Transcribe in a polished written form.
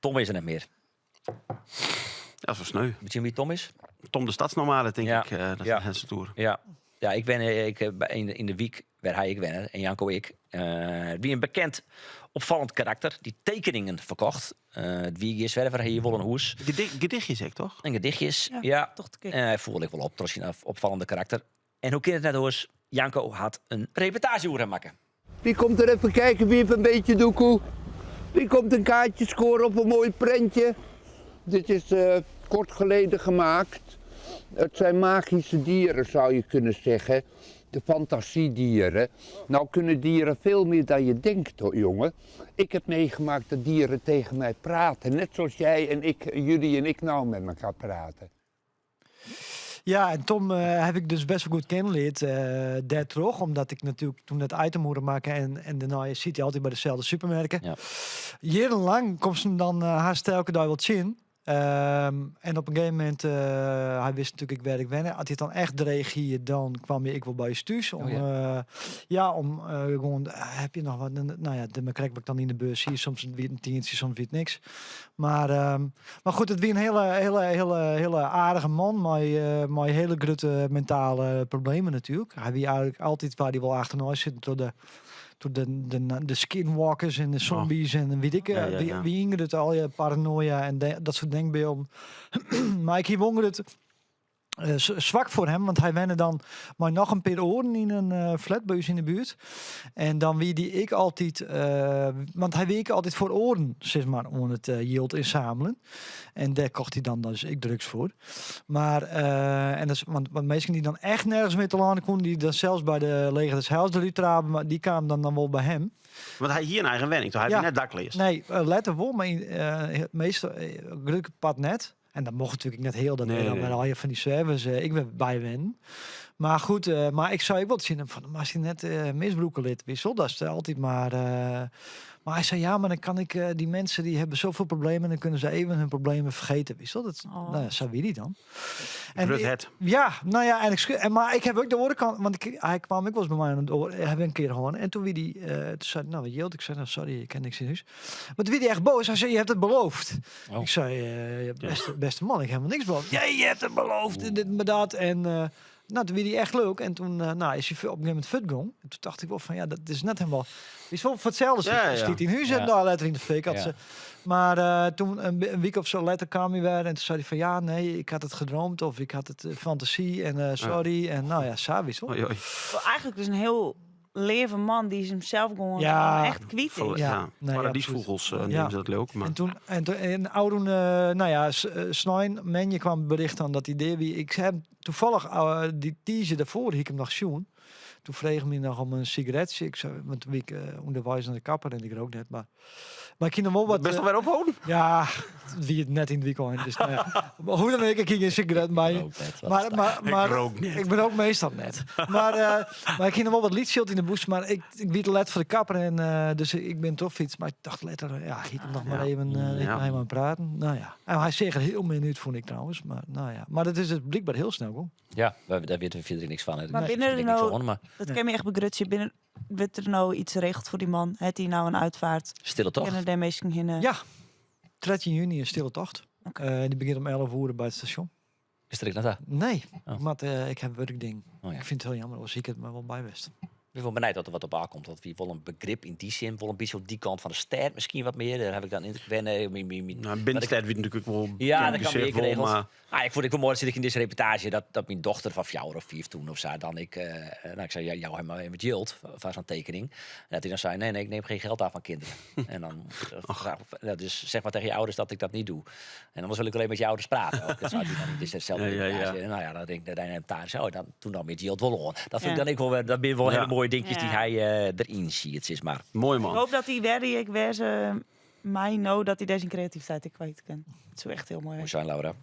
Tom is er niet meer. Dat is wel sneu. Weet je wie Tom is? Tom de Stadsnomade, denk Ja. ik. Dat is Ja. de Hense Tour. Ja, ik ben in de week waar hij ik ben en Janko ik. Wie een bekend opvallend karakter die tekeningen verkocht. Het wie is zwerver hier wel een hoes. Gedichtjes, zeg toch? En gedichtjes. Ja, Ja. toch te kijken. En hij voelde ik wel op. Trots een opvallende karakter. En hoe kan het net hoes? Janko had een reportage over hem maken. Wie komt er even kijken, wie heeft een beetje doekoe? Wie komt een kaartje scoren op een mooi prentje? Dit is kort geleden gemaakt. Het zijn magische dieren, zou je kunnen zeggen. De fantasiedieren. Nou kunnen dieren veel meer dan je denkt, hoor, jongen. Ik heb meegemaakt dat dieren tegen mij praten. Net zoals jij en ik, jullie en ik nou met elkaar praten. Ja, en Tom heb ik dus best wel goed kennenleerd daar terug. Omdat ik natuurlijk toen dat item moest maken. En daarna je ziet hij altijd bij dezelfde supermerken. Ja. Jarenlang komt ze hem dan haast elke dag wat zien. En op een gegeven moment, hij wist natuurlijk ik werk wennen. Als hij het dan echt dreig hier, dan kwam ik wel bij je stuurs. Om, gewoon, heb je nog wat? Nou ja, dan krijg ik dan in de bus. Hier soms weer een tientje, soms weer niks. Maar goed, het was een hele aardige man. Maar hele grote mentale problemen natuurlijk. Hij wie eigenlijk altijd waar hij wel achterna zit door de skinwalkers en de zombies en weet ik. Wie ingert het al, je paranoia en dat soort denkbeelden. Maar ik hier wonder het zwak voor hem, want hij wende dan maar nog een paar oren in een flatbuis in de buurt. En dan wie die ik altijd, want hij week altijd voor oren, zeg maar, om het yield inzamelen. En daar kocht hij dan dus ik drugs voor. Maar, en dat is, want mensen die dan echt nergens meer te landen konden, die dan zelfs bij de leger des Heils de Lutraben, maar die kwamen dan wel bij hem. Want hij hier een eigen wenning, toch? Hij heeft net daklees. Nee, letter wel, maar het meeste gelukkig pad net. En dat mocht natuurlijk net heel, dat dan al je van die servers, ik ben bijwen. Maar goed, maar ik zou ook wel zien van, als je net misbroeken lid wissel, dat is altijd maar. Maar hij zei, ja, maar dan kan ik, die mensen die hebben zoveel problemen, dan kunnen ze even hun problemen vergeten, wissel. Dat, nou, zo wie die dan? En het. Ja, nou ja, maar ik heb ook de orenkant, want hij kwam ook wel eens bij mij aan het oor, heb een keer gewoon. En toen wie die, toen zei nou, wat Jilt, ik zei, nou, sorry, ik ken niks in huis. Maar toen wie die echt boos, hij zei, je hebt het beloofd. Oh. Ik zei, beste man, ik heb helemaal niks beloofd. Ja, je hebt het beloofd, en dit en dat. En nou, toen wie die echt leuk. En toen nou, is hij op een gegeven moment futgong. En toen dacht ik wel van, ja, dat is net helemaal. Is wel voor hetzelfde. Stiet in huis en daar letter in de fik had ze. Maar toen een week of zo later kwam hij weer. En toen zei hij van, ja, nee, ik had het gedroomd. Of ik had het fantasie. En sorry. En nou ja, sabi zo. Oei. Eigenlijk dus een heel leven man die zichzelf gewoon echt kwiet is. Ja, nee, Paradiesvogels nemen ze dat leuk. Maar. En toen in oude, nou ja, Snijn, Menje kwam bericht aan dat idee wie ik heb toevallig die teaser daarvoor hiek hem nog zien. Toen vreeg me nog om een sigaretje. Ik zei, met week onderwijs aan de kapper en ik rook net, maar ik ging nog wel wat. Best wel weer ophouden? Ja, wie het net in het weekend. Dus nou ja. Maar hoe dan weet ik geen sigaret bij. Maar ik ben ook meestal net. Maar ik ging nog wel wat liedsheld in de bus, maar ik weet let voor de kapper en dus ik ben toch fiets. Maar ik dacht letter, ja, giet hem nog maar even helemaal praten. Nou ja. En hij zegt er heel minuut vond ik trouwens, maar nou ja. Maar dat is het blijkbaar heel snel hoor. Ja, daar weten we verder niks van. Maar binnen er nou, dat kan je me echt begrutsen. Binnen werd er nou iets geregeld voor die man? Heeft hij nou een uitvaart? Stille toch? Kennen de meesten hinnen? Ja, 13 juni een stille tocht. Okay. Die begint om 11 uur bij het station. Is er ik naar daar? Nee, Oh. maar ik heb werkding. Oh, ja. Ik vind het heel jammer als ik het maar wel bijwest. Ik ben wel benieuwd dat er wat op aankomt. Dat we wel een begrip in die zin, wel een beetje op die kant van de ster misschien wat meer. Daar heb ik dan in wennen. Nou, binnenstad weet natuurlijk wel. Ja, dat kan meer wel, geregeld. maar. Ik vond ik wel mooi, zit ik in deze reportage, dat mijn dochter van 4 of 5 toen of zo, dan ik zei, ja, jou helemaal met Jilt, van zo'n tekening. En dat hij dan zei, nee, ik neem geen geld aan van kinderen. En dan, dus zeg maar tegen je ouders dat ik dat niet doe. En anders wil ik alleen met je ouders praten. Ook. Dat zou hij dan niet, dus hetzelfde reportage. Nou ja, dan denk ik, toen dan met Jilt wel on. Dat vind ik dan ik wel, dat ben wel hele mooie dingetjes die hij erin ziet, is maar. Mooi man. Ik hoop dat hij werk mij nou dat hij deze creativiteit kwijt kan. Het is echt heel mooi. Mooi zijn, Laura.